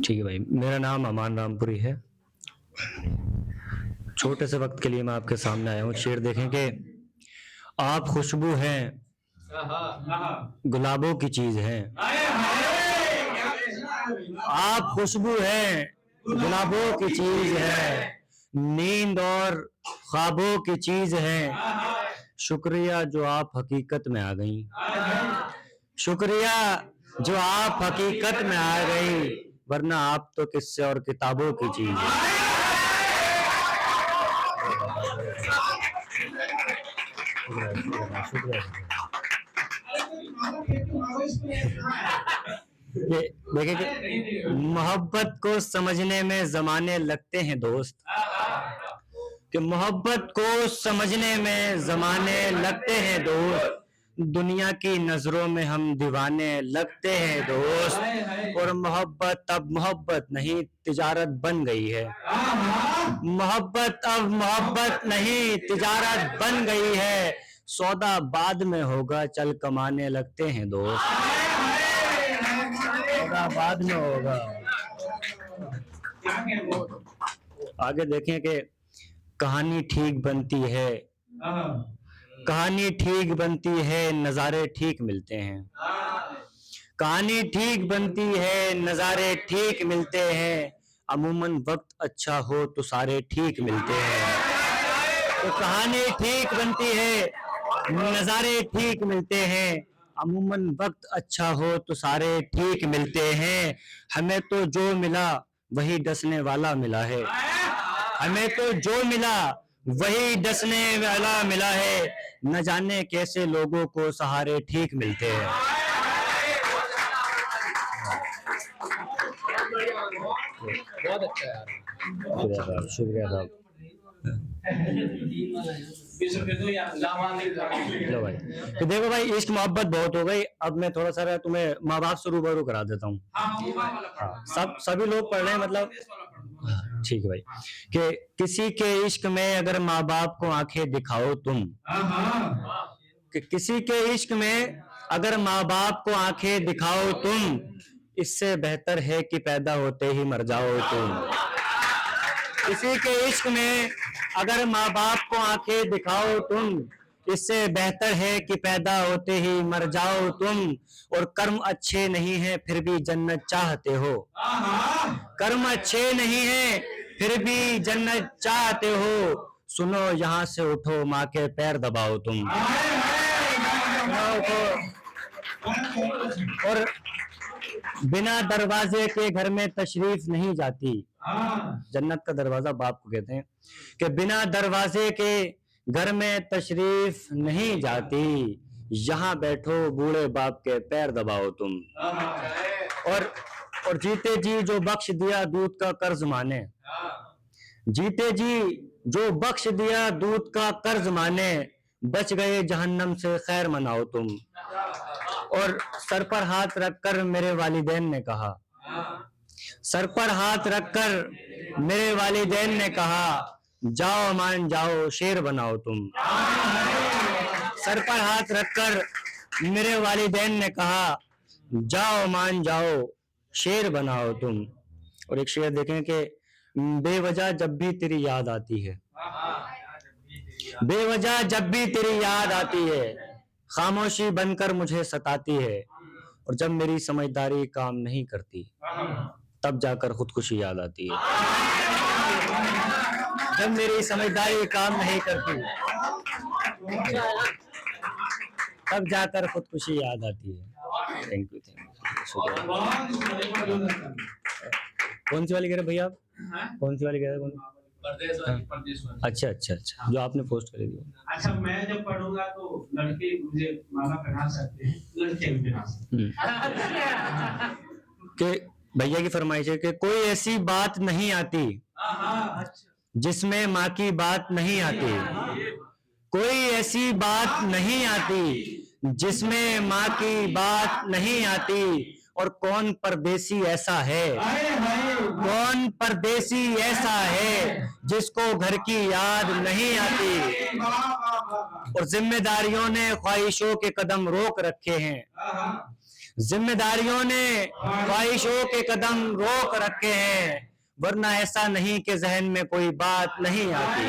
ठीक है भाई, मेरा नाम अमान रामपुरी है। छोटे से वक्त के लिए मैं आपके सामने आया हूँ। शेर देखें कि आप खुशबू हैं, गुलाबों की चीज हैं। आप खुशबू हैं, गुलाबों की चीज है, नींद और ख्वाबों की चीज है। शुक्रिया जो आप हकीकत में आ गई, शुक्रिया जो आप हकीकत में आ गई, वरना आप तो किस्से और किताबों की चीज है। ये देखे कि मोहब्बत को समझने में जमाने लगते हैं दोस्त, कि मोहब्बत को समझने में जमाने लगते हैं दोस्त। दुनिया की नजरों में हम दीवाने लगते हैं दोस्त। और मोहब्बत अब मोहब्बत नहीं तिजारत बन गई है। मोहब्बत अब मोहब्बत नहीं तिजारत बन गई है। सौदा बाद में होगा चल कमाने लगते हैं दोस्त। सौदा बाद में होगा। आगे देखें कि कहानी ठीक बनती है, कहानी ठीक बनती है, नज़ारे ठीक मिलते हैं। कहानी ठीक बनती है, नज़ारे ठीक मिलते हैं। अमूमन वक्त अच्छा हो तो सारे ठीक मिलते हैं। तो कहानी ठीक बनती है, नज़ारे ठीक मिलते हैं। अमूमन वक्त अच्छा हो तो सारे ठीक मिलते हैं। हमें तो जो मिला वही डसने वाला मिला है। हमें तो जो मिला वही डसने वाला मिला है। न जाने कैसे लोगों को सहारे ठीक मिलते हैं। बहुत अच्छा यार, शुक्रिया साहब, शुक्रिया साहब। लो भाई, तो देखो भाई, इश्क मोहब्बत बहुत हो गई। अब मैं थोड़ा सा तुम्हें माँ बाप से रूबरू करा देता हूँ। सभी लोग पढ़ रहे हैं, मतलब ठीक है भाई, कि किसी के इश्क में अगर माँ बाप को आंखें दिखाओ तुम, कि किसी के इश्क में अगर माँ बाप को आंखें दिखाओ तुम, इससे बेहतर है कि पैदा होते ही मर जाओ तुम। किसी के इश्क में अगर माँ बाप को आंखें दिखाओ तुम, इससे बेहतर है कि पैदा होते ही मर जाओ तुम। और कर्म अच्छे नहीं हैं फिर भी जन्नत चाहते हो। कर्म अच्छे नहीं हैं फिर भी जन्नत चाहते हो। सुनो यहाँ से उठो, माँ के पैर दबाओ तुम। और बिना दरवाजे के घर में तशरीफ नहीं जाती। जन्नत का दरवाजा बाप को कहते हैं, कि बिना दरवाजे के घर में तशरीफ नहीं जाती। यहाँ बैठो, बूढ़े बाप के पैर दबाओ तुम। और जीते जी जो बख्श दिया दूध का कर्ज माने। जीते जी जो बख्श दिया दूध का कर्ज माने। बच गए जहन्नम से खैर मनाओ तुम। और सर पर हाथ रखकर मेरे वालिदैन ने कहा, सर पर हाथ रखकर मेरे वालिदैन ने कहा, जाओ मान जाओ शेर बनाओ तुम। सर पर हाथ रखकर मेरे वालिदैन ने कहा, जाओ मान जाओ शेर बनाओ तुम। और एक शेर देखें कि बेवजह जब भी तेरी याद आती है, बेवजह जब भी तेरी याद आती है, खामोशी बनकर मुझे सताती है। और जब मेरी समझदारी काम नहीं करती, तब जाकर खुदकुशी याद आती है। जब मेरी समझदारी काम नहीं करती, तब जाकर खुदकुशी याद आती है। Thank you, thank you. कौन सी वाली कह रहे भैया आप? कौन सी वाली कह रहे? अच्छा अच्छा अच्छा, जो आपने पोस्ट करी थी। अच्छा, मैं जब पढ़ूंगा तो लड़के मुझे माला पहना सकते हैं, लड़के भी पहना सकते हैं। कि भैया की फरमाइश है कि कोई ऐसी बात नहीं आती जिसमें माँ की बात नहीं आती। कोई ऐसी बात नहीं आती जिसमें माँ की बात नहीं आती। और कौन परदेसी ऐसा है, कौन परदेसी ऐसा है जिसको घर की याद नहीं आती। और जिम्मेदारियों ने ख्वाहिशों के कदम रोक रखे हैं, जिम्मेदारियों ने ख्वाहिशों के कदम रोक रखे हैं, वरना ऐसा नहीं कि जहन में कोई बात नहीं आती।